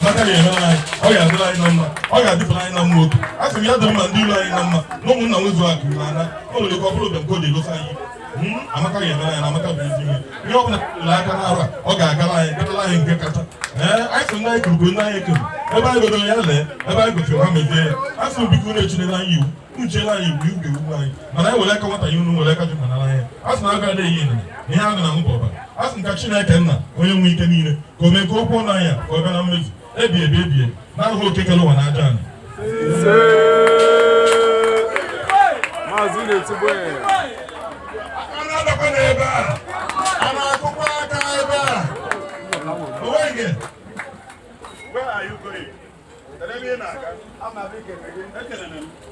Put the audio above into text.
maka ya eme anyị ọ ga-adịrị anyị na mma ọ ga-adịpụrụ anyị na mma otu a sị m ya dịrị ma ndị ilo anyị na mma na ụmụnna nwezu akụ n'ana o nwere ike ọ bụrụ ka o ji egosi anyị amaka ga-eme anyị na amaka bụ ezi ihe ihe ọ bụla ụlọ aka n'arụ a ọ ga-agara anyị gatara anyị nke kacha anyị sị ndị anyị kuru ndị anyị ekuru ebe anyị godoro ya lee ebe anyị gosiri ha mezie ya a sị m biko na-echinere anyị iwu ucheela anyị iwu iwu ga-ewu anyị mana anyị were aka nwata ya unu were aka ji manara anyị a sị na aga na-eyi ịnyịnya na ihe agụ na nwụba ọbara a sị m ka Chineke nna onye nwe ike niile ka o mee ka okwu ọnụ anyị ka ọ bịa na mmezu ebie n'ahụ okekele ụwa na aja anyị Mazi na-etigbu a na-adakwa n'ebe a na-akụkwa aka ebe a onweghị Where are you going? I'm not making it.